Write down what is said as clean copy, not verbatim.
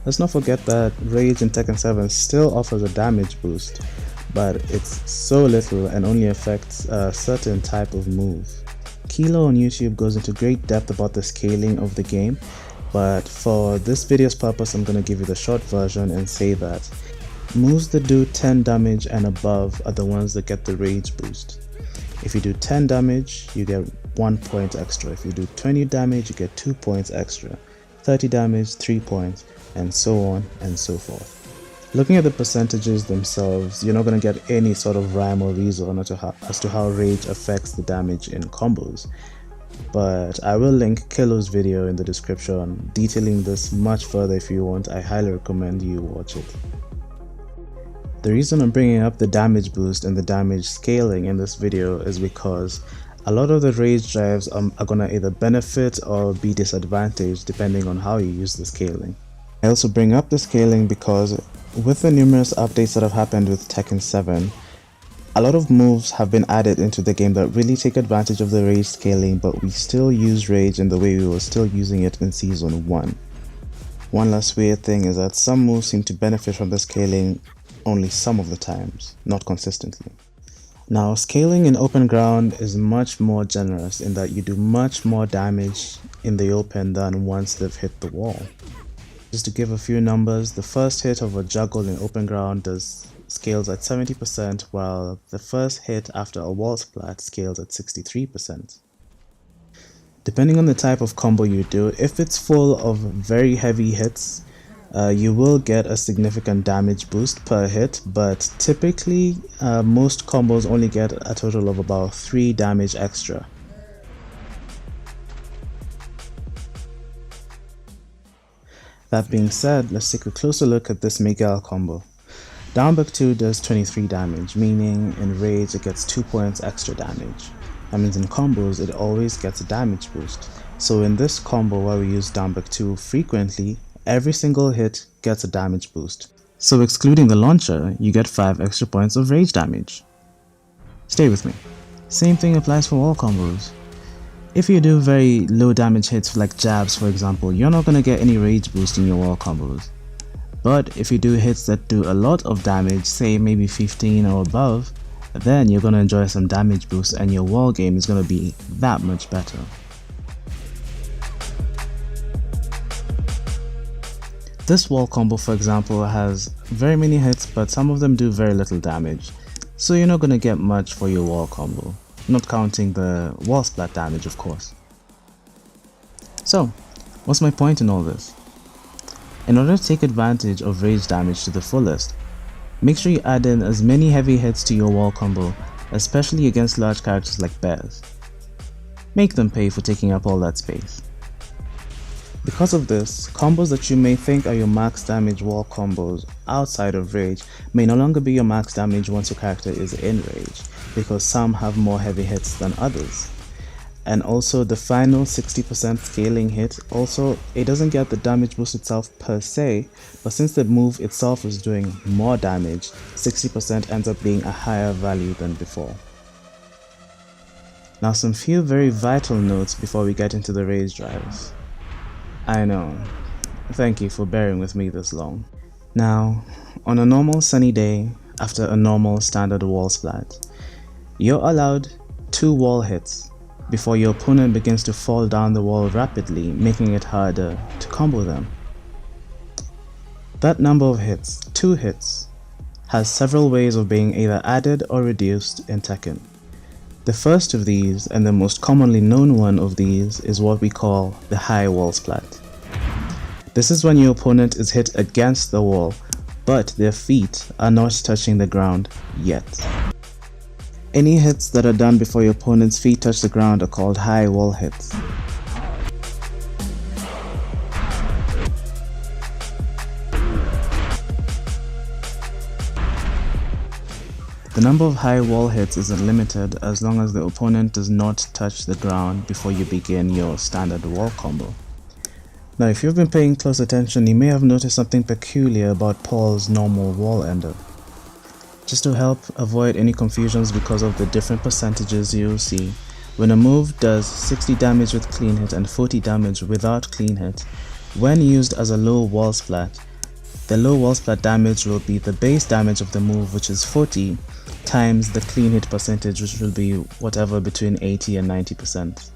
Let's not forget that Rage in Tekken 7 still offers a damage boost, but it's so little and only affects a certain type of move. Kilo on YouTube goes into great depth about the scaling of the game, but for this video's purpose I'm going to give you the short version and say that moves that do 10 damage and above are the ones that get the Rage boost. If you do 10 damage, you get 1 point extra. If you do 20 damage, you get 2 points extra. 30 damage, 3 points, and so on and so forth. Looking at the percentages themselves, you're not going to get any sort of rhyme or reason as to how Rage affects the damage in combos. But I will link Kilo's video in the description detailing this much further if you want. I highly recommend you watch it. The reason I'm bringing up the damage boost and the damage scaling in this video is because a lot of the Rage drives are going to either benefit or be disadvantaged depending on how you use the scaling. I also bring up the scaling because with the numerous updates that have happened with Tekken 7, a lot of moves have been added into the game that really take advantage of the Rage scaling, but we still use Rage in the way we were still using it in Season 1. One last weird thing is that some moves seem to benefit from the scaling only some of the times, not consistently. Now, scaling in open ground is much more generous in that you do much more damage in the open than once they've hit the wall. Just to give a few numbers, the first hit of a juggle in open ground scales at 70%, while the first hit after a wall splat scales at 63%. Depending on the type of combo you do, if it's full of very heavy hits, you will get a significant damage boost per hit, but typically most combos only get a total of about 3 damage extra. That being said, let's take a closer look at this Miguel combo. Down back 2 does 23 damage, meaning in Rage it gets 2 points extra damage. That means in combos it always gets a damage boost. So in this combo where we use down back 2 frequently, every single hit gets a damage boost. So excluding the launcher, you get 5 extra points of Rage damage. Stay with me. Same thing applies for all combos. If you do very low damage hits like jabs for example, you're not going to get any Rage boost in your wall combos. But if you do hits that do a lot of damage, say maybe 15 or above, then you're going to enjoy some damage boost and your wall game is going to be that much better. This wall combo for example has very many hits, but some of them do very little damage, so you're not going to get much for your wall combo, not counting the wall splat damage of course. So what's my point in all this? In order to take advantage of Rage damage to the fullest, make sure you add in as many heavy hits to your wall combo, especially against large characters like bears. Make them pay for taking up all that space. Because of this, combos that you may think are your max damage wall combos outside of Rage may no longer be your max damage once your character is in Rage, because some have more heavy hits than others. And also the final 60% scaling hit, also it doesn't get the damage boost itself per se, but since the move itself is doing more damage, 60% ends up being a higher value than before. Now some few very vital notes before we get into the Rage drives. I know, thank you for bearing with me this long. Now, on a normal sunny day, after a normal standard wall splat, you're allowed 2 wall hits before your opponent begins to fall down the wall rapidly, making it harder to combo them. That number of hits, 2 hits, has several ways of being either added or reduced in Tekken. The first of these, and the most commonly known one of these, is what we call the high wall splat. This is when your opponent is hit against the wall, but their feet are not touching the ground yet. Any hits that are done before your opponent's feet touch the ground are called high wall hits. The number of high wall hits isn't limited as long as the opponent does not touch the ground before you begin your standard wall combo. Now if you've been paying close attention, you may have noticed something peculiar about Paul's normal wall ender. Just to help avoid any confusions because of the different percentages you'll see, when a move does 60 damage with clean hit and 40 damage without clean hit, when used as a low wall splat, the low wall splat damage will be the base damage of the move, which is 40, times the clean hit percentage, which will be whatever between 80 and 90%.